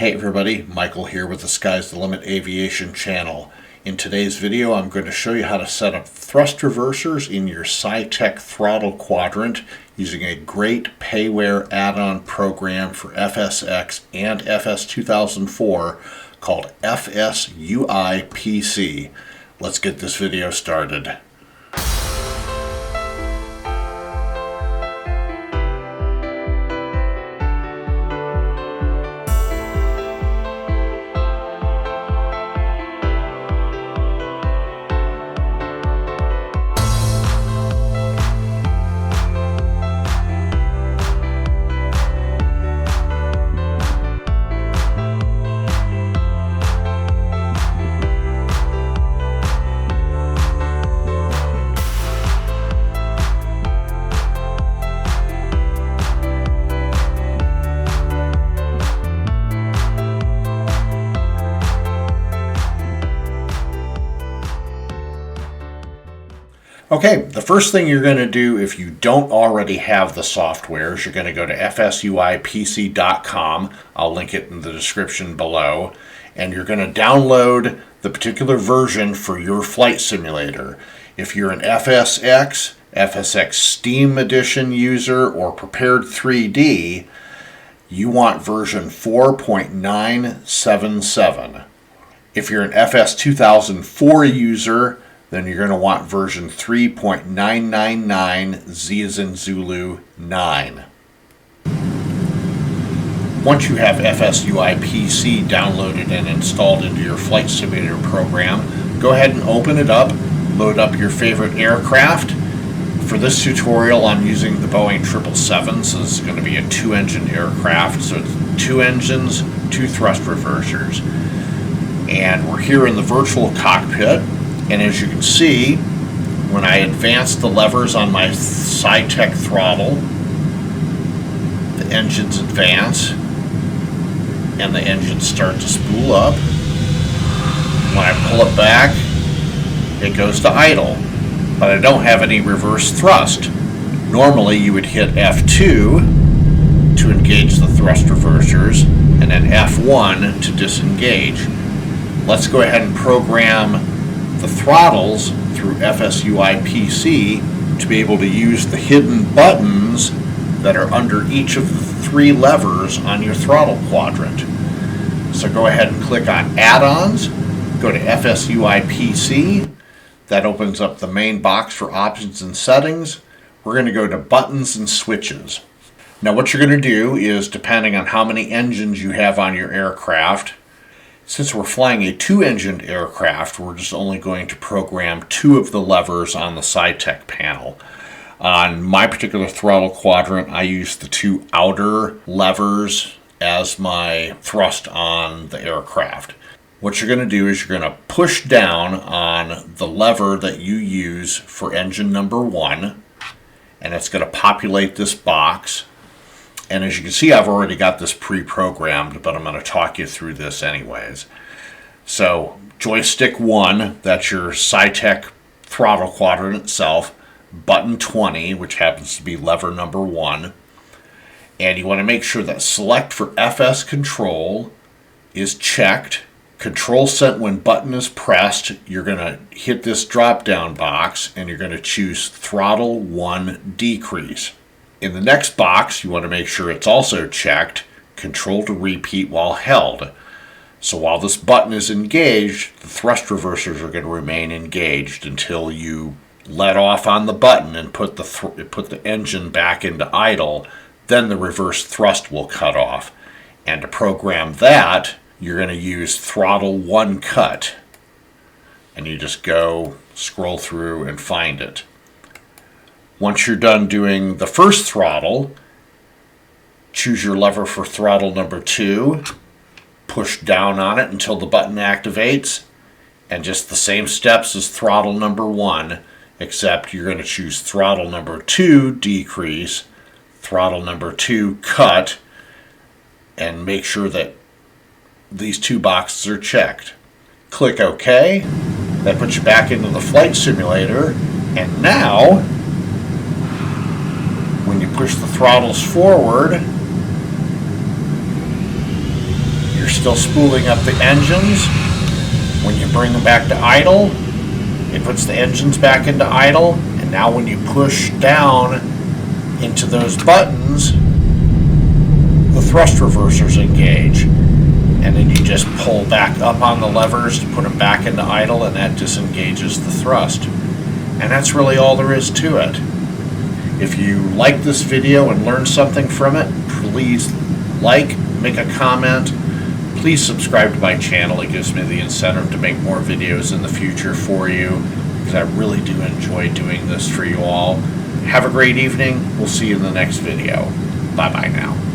Hey everybody, Michael here with the Sky's the Limit Aviation channel. In today's video I'm going to show you how to set up thrust reversers in your Saitek Throttle Quadrant using a great payware add-on program for FSX and FS2004 called FSUIPC. Let's get this video started. Okay, the first thing you're going to do if you don't already have the software is you're going to go to FSUIPC.com. I'll link it in the description below. And you're going to download the particular version for your flight simulator. If you're an FSX, FSX Steam Edition user, or Prepared 3D, you want version 4.977. If you're an FS2004 user, then you're going to want version 3.999 Z as in Zulu 9. Once you have FSUIPC downloaded and installed into your flight simulator program, go ahead and open it up, load up your favorite aircraft. For this tutorial I'm using the Boeing 777, so this is going to be a 2-engine aircraft, so it's 2 engines, 2 thrust reversers. And we're here in the virtual cockpit. And as you can see, when I advance the levers on my Saitek throttle, the engines advance and the engines start to spool up. When I pull it back, it goes to idle, but I don't have any reverse thrust. Normally you would hit F2 to engage the thrust reversers and then F1 to disengage. Let's go ahead and program the throttles through FSUIPC to be able to use the hidden buttons that are under each of the 3 levers on your throttle quadrant. So go ahead and click on Add-ons, go to FSUIPC. That opens up the main box for options and settings. We're going to go to buttons and switches. Now what you're going to do is, depending on how many engines you have on your aircraft, since we're flying a 2-engined aircraft, we're just only going to program 2 of the levers on the Saitek panel. On my particular throttle quadrant, I use the 2 outer levers as my thrust on the aircraft. What you're going to do is you're going to push down on the lever that you use for engine number 1, and it's going to populate this box. And as you can see, I've already got this pre-programmed, but I'm going to talk you through this anyways. So joystick 1, that's your Saitek throttle quadrant itself. Button 20, which happens to be lever number 1. And you want to make sure that select for FS control is checked. Control set when button is pressed, you're going to hit this drop-down box and you're going to choose throttle 1 decrease. In the next box, you want to make sure it's also checked, control to repeat while held. So while this button is engaged, the thrust reversers are going to remain engaged until you let off on the button and put the engine back into idle. Then the reverse thrust will cut off. And to program that, you're going to use throttle 1 cut. And you just go, scroll through and find it. Once you're done doing the first throttle, choose your lever for throttle number 2, push down on it until the button activates, and just the same steps as throttle number 1, except you're going to choose throttle number 2 decrease, throttle number 2 cut, and make sure that these 2 boxes are checked. Click OK. That puts you back into the flight simulator, and now when you push the throttles forward, your still spooling up the engines. When you bring them back to idle, it puts the engines back into idle, and now when you push down into those buttons, the thrust reversers engage. And then you just pull back up on the levers to put them back into idle, and that disengages the thrust. And that's really all there is to it. If you like this video and learned something from it, please like, make a comment. Please subscribe to my channel. It gives me the incentive to make more videos in the future for you, because I really do enjoy doing this for you all. Have a great evening. We'll see you in the next video. Bye-bye now.